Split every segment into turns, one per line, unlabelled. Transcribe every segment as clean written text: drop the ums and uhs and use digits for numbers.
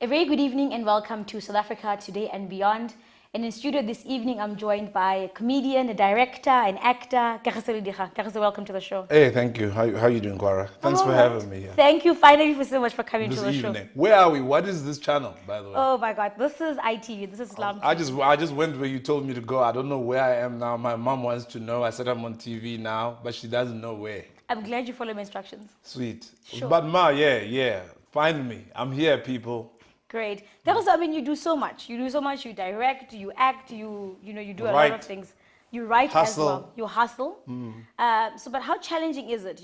A very good evening and welcome to South Africa Today and Beyond. And in studio this evening, I'm joined by a comedian, a director, an actor, Kagiso Lediga. Kagiso, welcome to the show.
Hey, thank you. How you doing, Kwara? Thanks for having me here.
Thank you finally so much for coming
this
to the
evening.
show.
Where are we? What is this channel, by the way?
Oh my God, this is ITV. This is Islam.
I just went where you told me to go. I don't know where I am now. My mom wants to know. I said I'm on TV now, but she doesn't know where.
I'm glad you follow my instructions.
Sweet.
Sure.
But yeah. Find me. I'm here, people.
Great. Kagiso, I mean, you do so much. You direct, you act, you do a lot of things. You write
hustle.
As well. You hustle. But how challenging is it,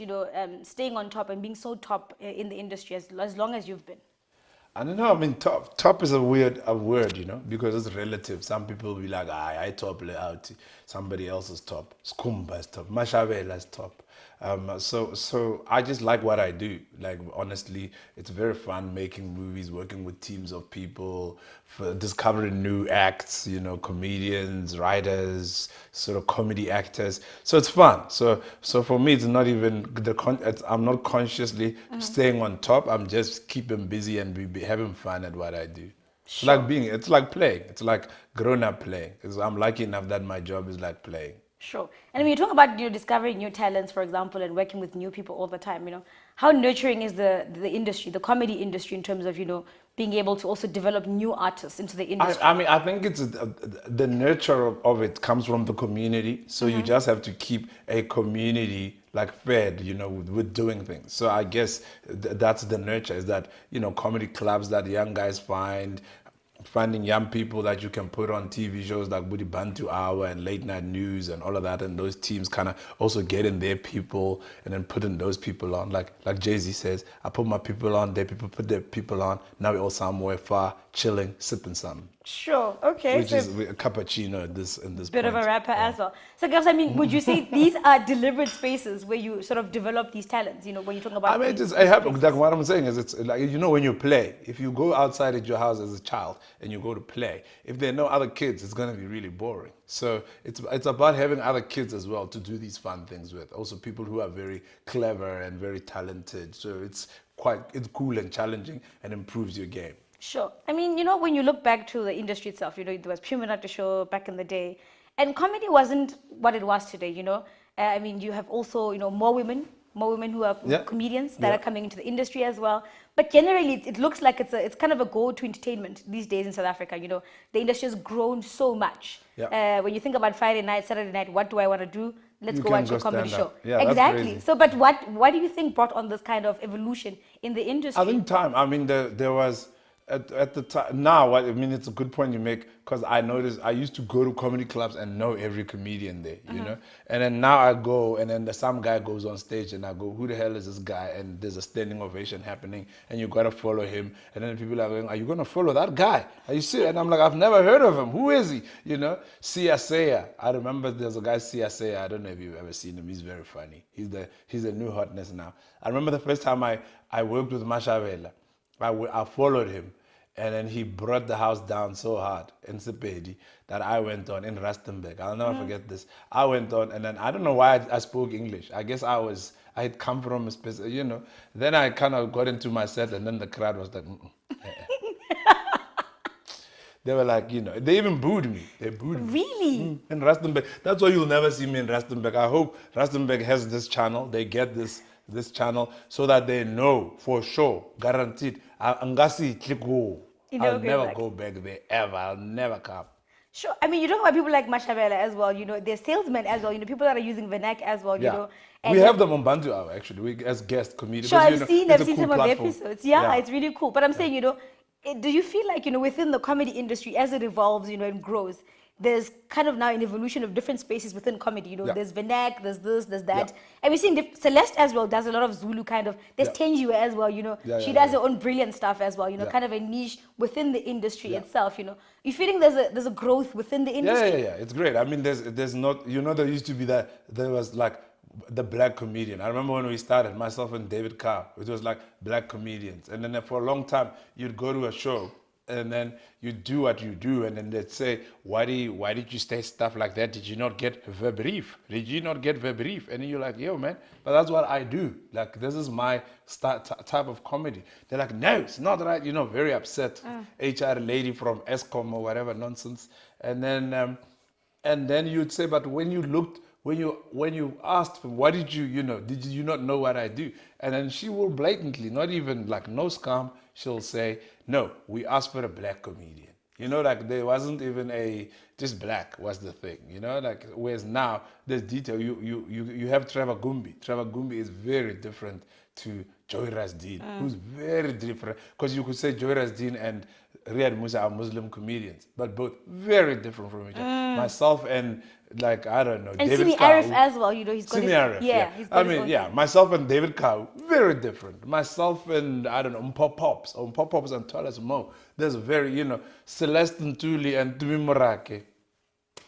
staying on top and being so top in the industry as long as you've been?
I don't know. I mean, top is a word, because it's relative. Some people will be like, I top out. Somebody else is top. Skumba is top. Mashavela is top. So I just like what I do. Like, honestly, it's very fun making movies, working with teams of people, for discovering new acts, comedians, writers, sort of comedy actors. So it's fun. So for me, it's not even I'm not consciously staying on top. I'm just keeping busy and having fun at what I do.
Sure.
It's like playing. It's like grown-up playing. I'm lucky enough that my job is like playing.
Sure. And when you talk about discovering new talents, for example, and working with new people all the time, how nurturing is the industry, the comedy industry, in terms of being able to also develop new artists into the industry?
I think it's the nurture of it comes from the community. So you just have to keep a community fed, with doing things. So I guess that's the nurture, is that comedy clubs that young guys finding young people that you can put on TV shows like Budi Bantu Hour and Late Night News and all of that, and those teams kind of also getting their people and then putting those people on. Like Jay-Z says, I put my people on, their people put their people on. Now we're all somewhere far, chilling, sipping something.
Sure, okay.
Which is a cappuccino in this
bit
point.
of a rapper as well. So guys, I mean, would you say these are deliberate spaces where you sort of develop these talents, when you talk about
like what I'm saying is, it's like, when you play, if you go outside at your house as a child and you go to play, if there are no other kids, it's going to be really boring. So it's about having other kids as well to do these fun things with. Also people who are very clever and very talented. So it's cool and challenging and improves your game.
Sure. I mean, when you look back to the industry itself, there was Pure Minute show back in the day, and comedy wasn't what it was today, I mean, you have also, more women who are comedians that are coming into the industry as well. But generally, it looks like it's kind of a go-to entertainment these days in South Africa. The industry has grown so much.
Yeah.
When you think about Friday night, Saturday night, what do I want to do? Let's go watch a comedy show.
Yeah,
exactly. So, but what do you think brought on this kind of evolution in the industry?
I think time. I mean, there was. At the time, now, I mean, it's a good point you make, because I noticed I used to go to comedy clubs and know every comedian there, and then now I go and then some guy goes on stage and I go, who the hell is this guy? And there's a standing ovation happening and you got to follow him. And then people are going, are you going to follow that guy? Are you serious? And I'm like, I've never heard of him. Who is he? Sia. I remember there's a guy, Sia. I don't know if you've ever seen him. He's very funny. He's the new hotness now. I remember the first time I worked with Mashavela. I followed him, and then he brought the house down so hard in Sepedi that I went on in Rustenburg. I'll never forget this. I went on, and then I don't know why I spoke English. I guess I had come from a specific, Then I kind of got into my set, and then the crowd was like, They were like, they even booed me. They booed me.
Really?
In Rustenburg. That's why you'll never see me in Rustenburg. I hope Rustenburg has this channel. They get this channel so that they know for sure, guaranteed. I'll never go back there ever. I'll never come.
Sure. I mean, you talk about people like Mashavela as well. They're salesmen as well. People that are using Vernac as well.
And we have them on Bantu Hour actually. As guest comedians.
Sure, I've seen
cool
some of the
platform.
episodes. Yeah, it's really cool. But I'm saying, do you feel like within the comedy industry, as it evolves, and grows, there's kind of now an evolution of different spaces within comedy. There's Vernac, there's this, there's that. And we're seeing Celeste as well does a lot of Zulu kind of. There's Tenjiwe as well, she does her own brilliant stuff as well, kind of a niche within the industry itself, You feeling there's a growth within the industry?
Yeah. It's great. I mean, there's not, there used to be there was like the black comedian. I remember when we started, myself and David Carr, it was like black comedians. And then for a long time, you'd go to a show and then you do what you do, and then they'd say, why did you say stuff like that? Did you not get verbrief? Did you not get verbrief? And then you're like, yo, man, but that's what I do. Like, this is my type of comedy. They're like, no, it's not right. You know, very upset. HR lady from ESCOM or whatever nonsense. And then you'd say, but when you asked, why did you not know what I do? And then she will blatantly, not even like no scam, she'll say, no, we asked for a black comedian. You know, like there wasn't even just black was the thing, you know, like whereas now there's detail. You have Trevor Gumbi. Trevor Gumbi is very different to Joy Rasdeen, who's very different, because you could say Joy Rasdeen and Riyad Musa are Muslim comedians, but both very different from each other. Myself and like, I don't know,
and
David
Simi
Kau,
Arif as well, you know, he's got
Simi
his,
Arif, yeah.
he's got
I
his
mean,
own
yeah,
thing.
myself and David Kau, very different. Myself and, I don't know, Pops and Tolas Mo, there's very, you know, Celeste Ntuli and Tumi Morake,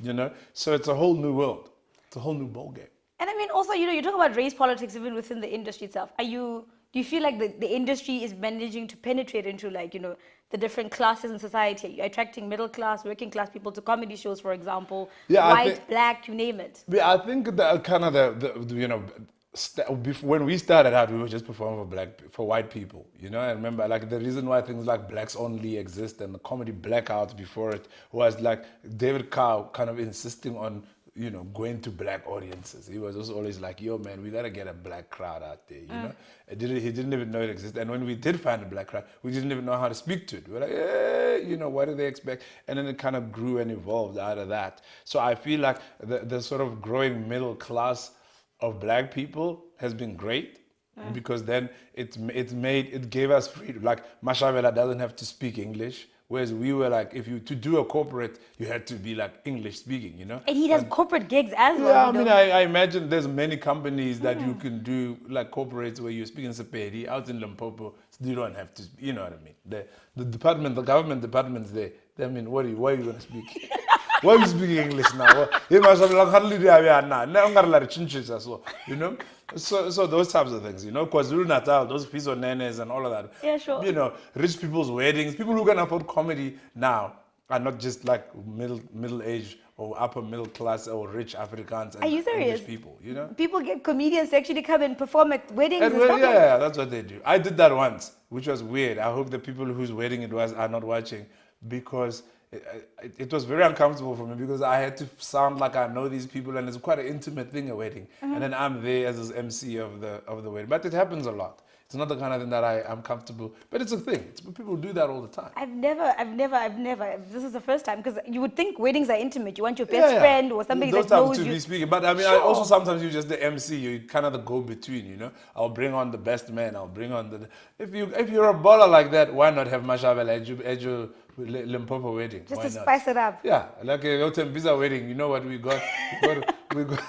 you know, so it's a whole new world. It's a whole new ballgame.
And I mean, also, you know, you talk about race politics even within the industry itself. Do you feel like the industry is managing to penetrate into, like, you know, the different classes in society? Are you attracting middle class, working class people to comedy shows, for example?
Yeah,
white, black, you name it.
Yeah, I think that kind of the you know, when we started out, we were just performing for white people, you know. I remember, like, the reason why things like Blacks Only exist and the comedy Blackouts before it was like David Kau kind of insisting on, you know, going to black audiences. He was also always like, yo, man, we gotta get a black crowd out there, you know. He didn't even know it existed. And when we did find a black crowd, we didn't even know how to speak to it. We were like, hey, you know, what do they expect? And then it kind of grew and evolved out of that. So I feel like the sort of growing middle class of black people has been great, because then it gave us freedom. Like, Mashavela doesn't have to speak English. Whereas we were like, to do a corporate, you had to be like English speaking, you know?
And he does corporate gigs as well.
Yeah, I mean, I imagine there's many companies that you can do, like corporates where you're speaking Sepedi out in Limpopo, so you don't have to, you know what I mean? The government departments there, I mean, why are you going to speak? Why are you speaking English now? You know? So those types of things, you know, KwaZulu Natal, those Fizo Nenes and all of that.
Yeah, sure.
You know, rich people's weddings, people who can afford comedy now are not just like middle age or upper middle class or rich Africans and
Are you serious?
English people, you know.
People get comedians to actually come and perform at weddings and
And
stuff like that.
yeah, that's what they do. I did that once, which was weird. I hope the people whose wedding it was are not watching, because it was very uncomfortable for me, because I had to sound like I know these people, and it's quite an intimate thing, a wedding. And then I'm there as this MC of the wedding. But it happens a lot. It's not the kind of thing that I'm comfortable, but it's a thing. People do that all the time.
I've never. This is the first time, because you would think weddings are intimate. You want your best friend or somebody
those
that knows
to
you.
be speaking. But I mean, I also sometimes you're just the MC. You're kind of the go-between. You know, I'll bring on the best man. I'll bring on the. If you're a baller like that, why not have Mashavel at your Limpopo wedding?
Just
why
to
not?
spice it up.
Yeah, like a Visa wedding. You know what we got? We got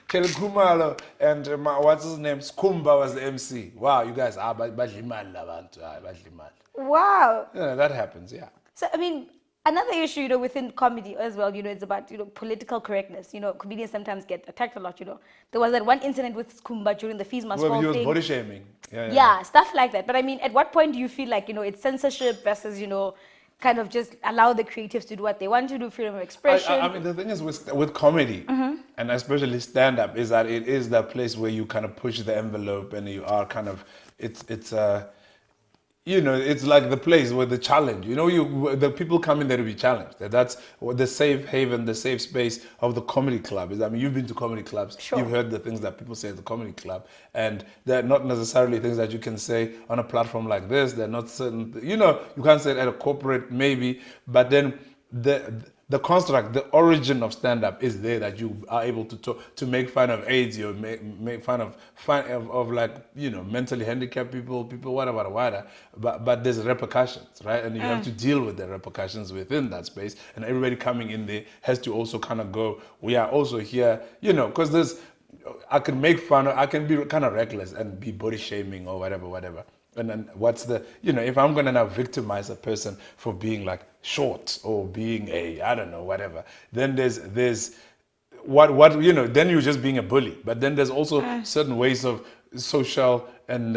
Kel Kumalo and what's his name? Skumba was the MC. Wow, you guys are badlimal labantu, badlimal.
Wow.
Yeah, that happens. Yeah.
So, I mean, another issue, you know, within comedy as well, you know, it's about, you know, political correctness. You know, comedians sometimes get attacked a lot, you know. There was that one incident with Skumba during the Fees Must Fall
He was
thing.
body shaming.
Yeah, stuff like that. But I mean, at what point do you feel like, you know, it's censorship versus, you know, kind of just allow the creatives to do what they want to do, freedom of expression?
I mean, the thing is with comedy, and especially stand-up, is that it is that place where you kind of push the envelope, and you are kind of, it's you know, it's like the place where the challenge, you know, the people come in there to be challenged. That's what the safe haven, the safe space of the comedy club is. I mean, you've been to comedy clubs.
Sure.
You've heard the things that people say at the comedy club, and they're not necessarily things that you can say on a platform like this. They're not certain, you know, you can't say it at a corporate maybe, but then the construct, the origin of stand-up is there, that you are able to talk, to make fun of AIDS, you make fun of like, you know, mentally handicapped people, whatever. But there's repercussions, right? And you have to deal with the repercussions within that space. And everybody coming in there has to also kind of go, we are also here, you know, because I can make fun of, I can be kind of reckless and be body shaming or whatever. And then what's the, you know, if I'm going to now victimize a person for being like short or being I don't know, whatever, then there's what, you know, then you're just being a bully. But then there's also certain ways of social and,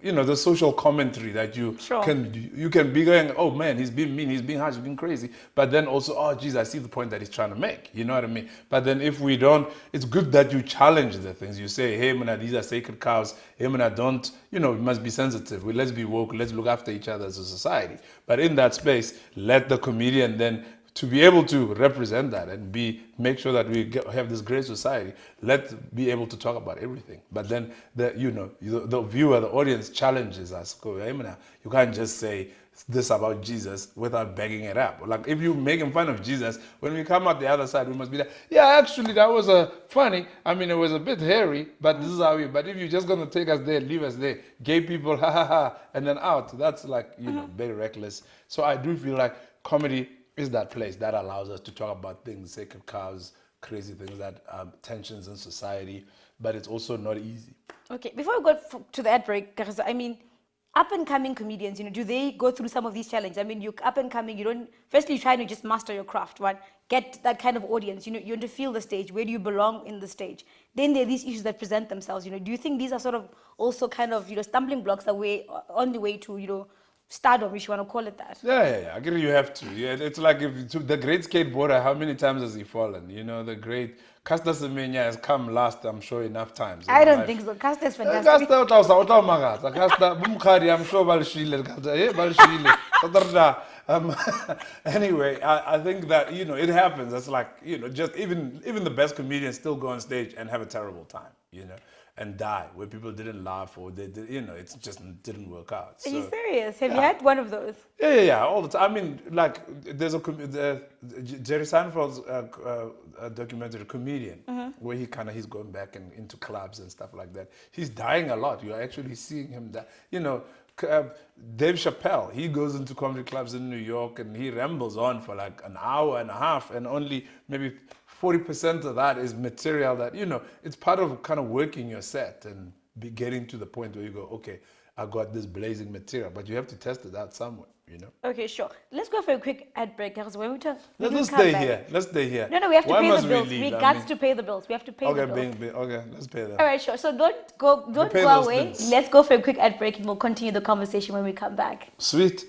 the social commentary that you can be going, oh man, he's being mean, he's being harsh, he's being crazy. But then also, oh geez, I see the point that he's trying to make. You know what I mean? But then if we don't, it's good that you challenge the things. You say, hey man, these are sacred cows. Hey man, don't, we must be sensitive. Let's be woke. Let's look after each other as a society. But in that space, let the comedian then to be able to represent that and make sure that we have this great society, let's be able to talk about everything. But then the viewer, the audience challenges us. You can't just say this about Jesus without backing it up. Like if you're making fun of Jesus, when we come out the other side, we must be like, yeah, actually that was funny. I mean, it was a bit hairy, but this is how but if you're just gonna take us there, leave us there, gay people, ha ha ha, and then out, that's like, very reckless. So I do feel like comedy is that place that allows us to talk about things, sacred cows, crazy things, that tensions in society, but it's also not easy.
Okay, before we go to the ad break, Kagiso, I mean, up and coming comedians, do they go through some of these challenges? I mean, you're up and coming, firstly, you're trying to just master your craft, right? Get that kind of audience, you want to feel the stage, where do you belong in the stage? Then there are these issues that present themselves, do you think these are sort of also kind of, stumbling blocks that on the way to, stardom, if you want to call it that?
Yeah. I agree. You have to. Yeah, it's like the great skateboarder. How many times has he fallen? The great Caster Semenya has come last. I'm sure enough times.
I don't think so. Caster is fantastic.
Anyway, I think that it happens. It's like just even the best comedians still go on stage and have a terrible time. And die where people didn't laugh or they did, it just didn't work out.
Are you serious? Have you had one of those?
Yeah, all the time. I mean, like there's Jerry Seinfeld's documentary, Comedian, where he's going back into clubs and stuff like that. He's dying a lot. You're actually seeing him die. Dave Chappelle, he goes into comedy clubs in New York and he rambles on for like an hour and a half, and only maybe 40% of that is material that, it's part of kind of working your set and getting to the point where you go, okay, I got this blazing material, but you have to test it out somewhere,
Okay, sure. Let's go for a quick ad break, because when we talk,
let's stay here. Let's stay here.
No, we have to pay the bills. We got to pay the bills. We have to pay the bills.
Okay, let's pay them.
All right, sure. So don't go away. Bills. Let's go for a quick ad break, and we'll continue the conversation when we come back.
Sweet.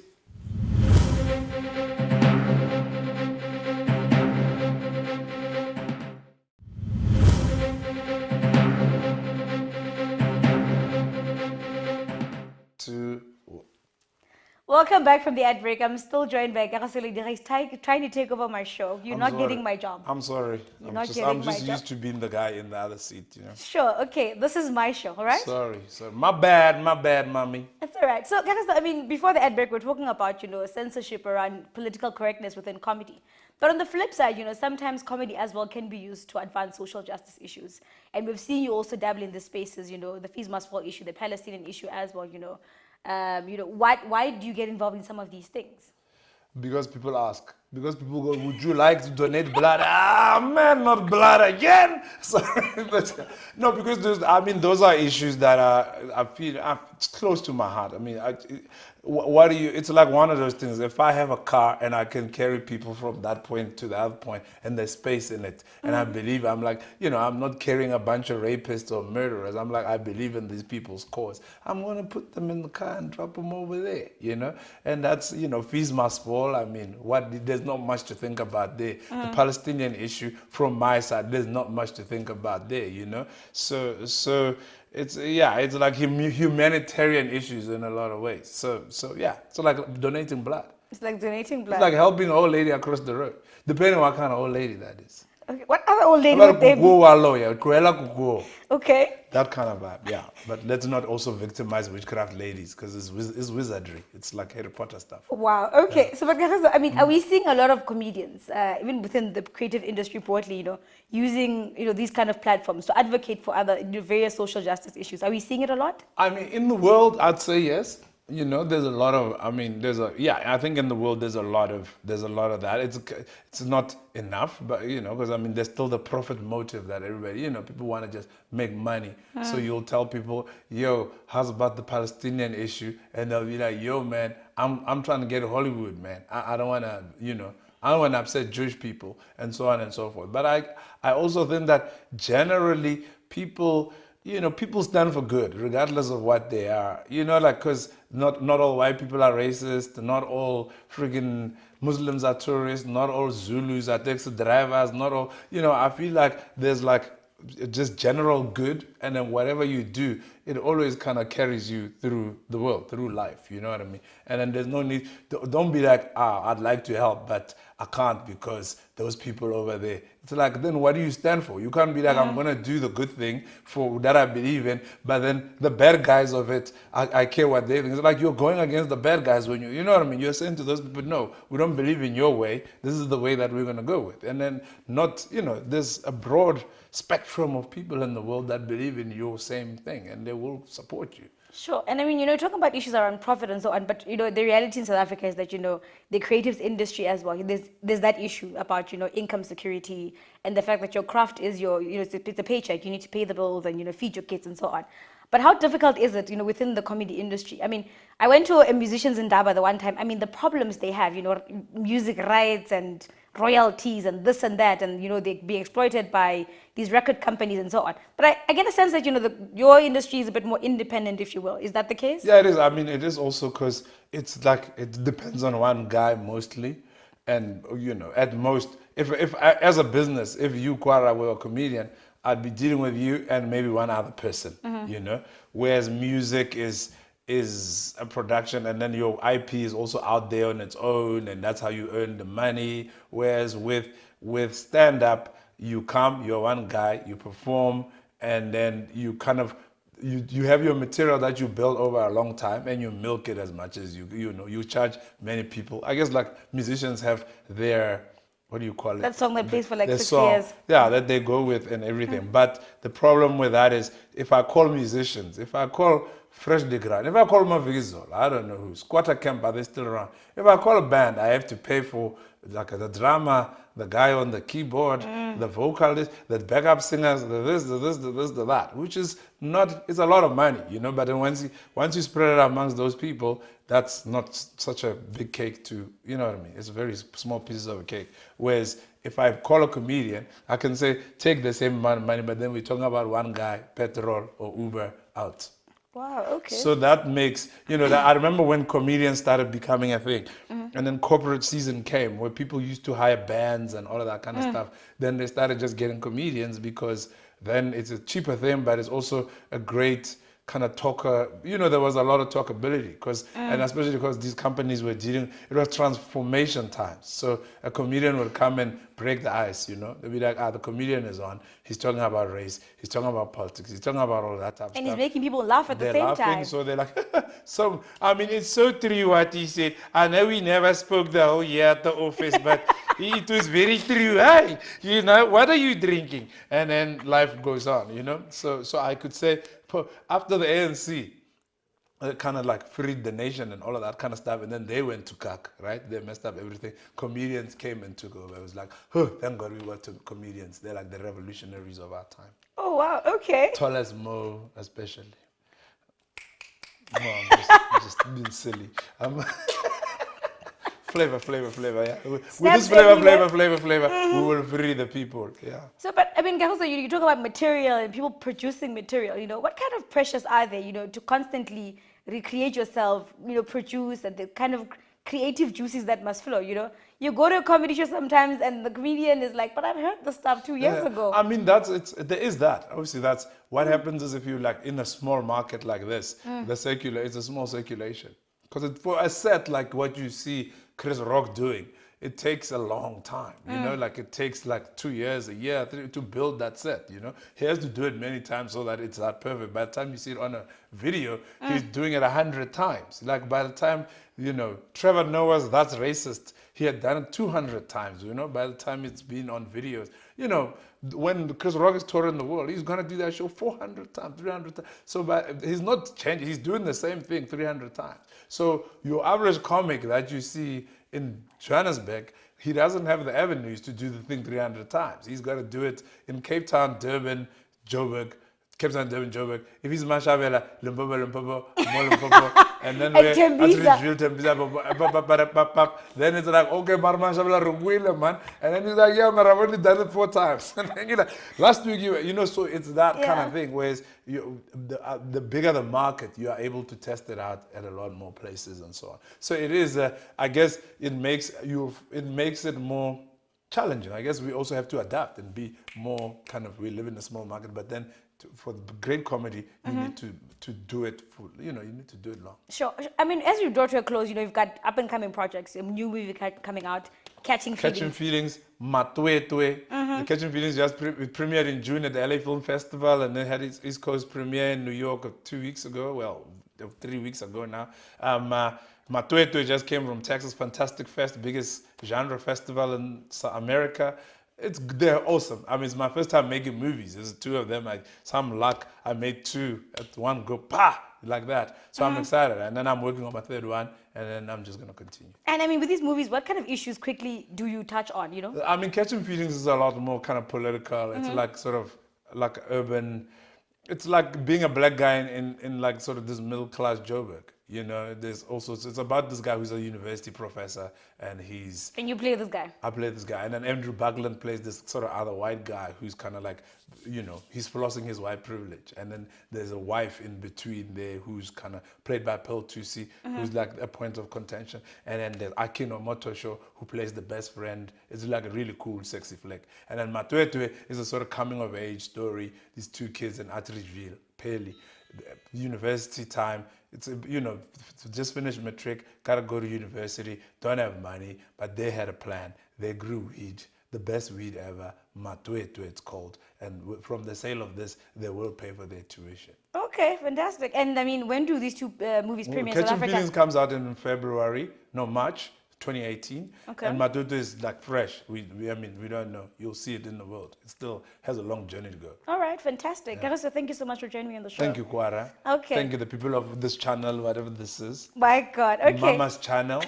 Welcome back from the ad break. I'm still joined by Kagiso Lediga. He's trying to take over my show. You're not getting my job.
I'm sorry. I'm just used to being the guy in the other seat,
Sure, okay. This is my show, all right?
Sorry. My bad, mommy.
That's all right. So, Kagiso, I mean, before the ad break, we're talking about, censorship around political correctness within comedy. But on the flip side, sometimes comedy as well can be used to advance social justice issues. And we've seen you also dabble in the spaces, the fees must fall issue, the Palestinian issue as well, why do you get involved in some of these things?
Because people ask. Because people go, would you like to donate blood? Ah, man, not blood again. Sorry, but no, because those are issues that I feel it's close to my heart. I mean, it's like one of those things. If I have a car and I can carry people from that point to the other point and there's space in it, and I believe, I'm like, I'm not carrying a bunch of rapists or murderers. I'm like, I believe in these people's cause. I'm going to put them in the car and drop them over there, and that's, fees must fall. I mean, there's not much to think about there. The Palestinian issue, from my side, there's not much to think about there, So it's like humanitarian issues in a lot of ways. So it's like donating blood.
It's like donating blood.
It's like helping an old lady across the road, depending on what kind of old lady that is.
Okay. What other old lady would they be? Okay.
That kind of vibe, yeah. But let's not also victimize witchcraft ladies, because it's wizardry. It's like Harry Potter stuff.
Wow. Okay. Yeah. So, but I mean, are we seeing a lot of comedians, even within the creative industry broadly, using these kind of platforms to advocate for other various social justice issues? Are we seeing it a lot?
I mean, in the world, I'd say yes. There's a lot of, I think in the world there's a lot of that. It's not enough, but, because, there's still the profit motive that everybody, people want to just make money. So you'll tell people, yo, how's about the Palestinian issue? And they'll be like, yo, man, I'm trying to get to Hollywood, man. I don't want to, I don't want to upset Jewish people, and so on and so forth. But I also think that generally people, you know, people stand for good, regardless of what they are. You know, like, because not all white people are racist, not all freaking Muslims are tourists, not all Zulus are taxi drivers, not all, you know, I feel like there's like just general good, and then whatever you do, it always kind of carries you through the world, through life, you know what I mean? And then there's no need, don't be like, I'd like to help, but I can't because those people over there. It's like, then what do you stand for? You can't be like, I'm gonna do the good thing for that I believe in, but then the bad guys of it, I care what they think. It's like you're going against the bad guys when you know what I mean? You're saying to those people, no, we don't believe in your way. This is the way that we're gonna go with. And then not, you know, there's a broad spectrum of people in the world that believe in your same thing, and they will support you.
Sure. And I mean, you know, talking about issues around profit and so on, but, you know, the reality in South Africa is that, you know, the creatives industry as well, there's that issue about, you know, income security and the fact that your craft is your, you know, it's a paycheck. You need to pay the bills and, you know, feed your kids and so on. But how difficult is it, you know, within the comedy industry? I mean, I went to a musicians in Daba the one time. I mean, the problems they have, you know, music rights and royalties and this and that, and, you know, they be exploited by these record companies and so on. But I get a sense that, you know, your industry is a bit more independent, if you will. Is that the case?
Yeah, it is. I mean, it is also because it's like, it depends on one guy mostly. And, you know, at most, if I, as a business, if you, Kwara, were a comedian, I'd be dealing with you and maybe one other person, you know? Whereas music is a production, and then your IP is also out there on its own, and that's how you earn the money. Whereas with stand-up, you come, you're one guy, you perform, and then you kind of, you have your material that you build over a long time, and you milk it as much as you know, you charge many people. I guess like musicians have their, what do you call it?
That song that plays for like 6
song,
years.
yeah, that they go with and everything. But the problem with that is, if I call musicians, if I call Fresh de Grand, if I call Kagiso, I don't know who, Squatter Camp, are they still around? If I call a band, I have to pay for like the drama, the guy on the keyboard, the vocalist, the backup singers, the this, the that, which is not, it's a lot of money, you know, but then once you spread it amongst those people, that's not such a big cake to, you know what I mean? It's very small pieces of a cake. Whereas if I call a comedian, I can say, take the same amount of money, but then we're talking about one guy, petrol or Uber out.
Wow, okay.
So that makes, you know, I remember when comedians started becoming a thing, and then corporate season came where people used to hire bands and all of that kind of stuff. Then they started just getting comedians because then it's a cheaper thing, but it's also a great kind of talker. You know, there was a lot of talkability because, and especially because these companies were dealing, it was transformation times. So a comedian would come and break the ice, you know. They'd be like, the comedian is on. He's talking about race. He's talking about politics. He's talking about all that type of stuff.
And he's making people laugh at the same time.
So they're like, so, I mean, it's so true what he said. I know we never spoke the whole year at the office, but it was very true. Hey, you know, what are you drinking? And then life goes on, you know. So I could say, after the ANC, kind of like freed the nation and all of that kind of stuff, and then they went to CAC, right? They messed up everything. Comedians came and took over. It was like, oh, thank God we got to comedians. They're like the revolutionaries of our time.
Oh, wow, okay.
Tall as Mo, especially. No, I'm just being silly. Flavor, yeah. With this flavor, we will free the people, yeah.
So, but I mean, Kagiso, you talk about material and people producing material, you know, what kind of pressures are there, you know, to constantly recreate yourself, you know, produce, and the kind of creative juices that must flow, you know? You go to a comedy show sometimes and the comedian is like, but I've heard this stuff 2 years ago.
I mean, there is that. Obviously, that's what happens is if you like in a small market like this, it's a small circulation. Because for a set like what you see Chris Rock doing, it takes a long time, you know, like it takes like 2 years, a year to build that set, you know. He has to do it many times so that it's that perfect. By the time you see it on a video, he's doing it 100 times. Like by the time, you know, Trevor Noah's That's Racist, he had done it 200 times, you know, by the time it's been on videos. You know, when Chris Rock is touring the world, he's going to do that show 400 times, 300 times. So he's not changing, he's doing the same thing 300 times. So your average comic that you see in Johannesburg, he doesn't have the avenues to do the thing 300 times. He's got to do it in Cape Town, Durban, Joburg. If he's Mashavela, Limpopo, Limpopo, And then
At Tembisa.
then it's like, okay, Marman Shabla Rugwila, man. And then he's like, yeah, man, I've only done it 4 times. And then you're like, last week, so it's that kind of thing, whereas the bigger the market, you are able to test it out at a lot more places and so on. So it is, I guess, it makes it more challenging. I guess we also have to adapt and be more we live in a small market, but then for great comedy, you need to do it you need to do it long.
Sure. I mean, as you draw to a close, you've got up and coming projects, a new movie coming out, Catching
Feelings, Matwetwe. The Catching Feelings just premiered in June at the LA Film Festival, and then had its East Coast premiere in New York 2 weeks ago. Well, 3 weeks ago now. Matwetwe just came from Texas Fantastic Fest, biggest genre festival in America. They're awesome. I mean, it's my first time making movies. There's 2 of them. Some luck, I made 2 at one go, like that. So I'm excited. And then I'm working on my 3rd one, and then I'm just going to continue.
And I mean, with these movies, what kind of issues quickly do you touch on,
I mean, Catching Feelings is a lot more kind of political. It's like sort of like urban. It's like being a black guy in like sort of this middle class Joburg. There's also, it's about this guy who's a university professor, and
And you play this guy?
I play this guy. And then Andrew Buckland plays this sort of other white guy who's kind of like, he's flossing his white privilege. And then there's a wife in between there who's kind of played by Pearl Tusi, who's like a point of contention. And then there's Akino Motosho, who plays the best friend. It's like a really cool, sexy flick. And then Matwetwe is a sort of coming of age story. These 2 kids in Atteridgeville, Peli, university time. It's just finished matric, gotta go to university, don't have money, but they had a plan. They grew weed, the best weed ever, Matwetwe it's called, and from the sale of this, they will pay for their tuition.
Okay, fantastic. And I mean, when do these 2 movies premiere in South Africa?
Catching Feelings comes out in March 2018,
okay.
And Matwetwe is like fresh. We don't know. You'll see it in the world. It still has a long journey to go.
All right, fantastic. Kagiso, thank you so much for joining me on the show.
Thank you, Kwara.
Okay.
Thank you, the people of this channel, whatever this is.
My God, okay.
Mama's channel,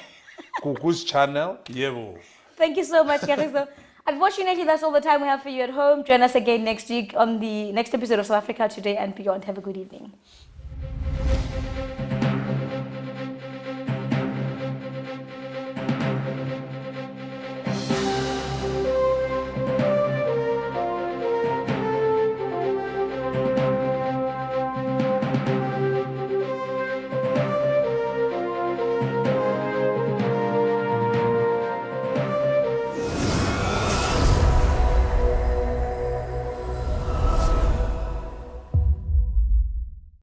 Kuku's channel, Yevo.
Thank you so much, Kagiso. Unfortunately, that's all the time we have for you at home. Join us again next week on the next episode of South Africa Today and Beyond. Have a good evening.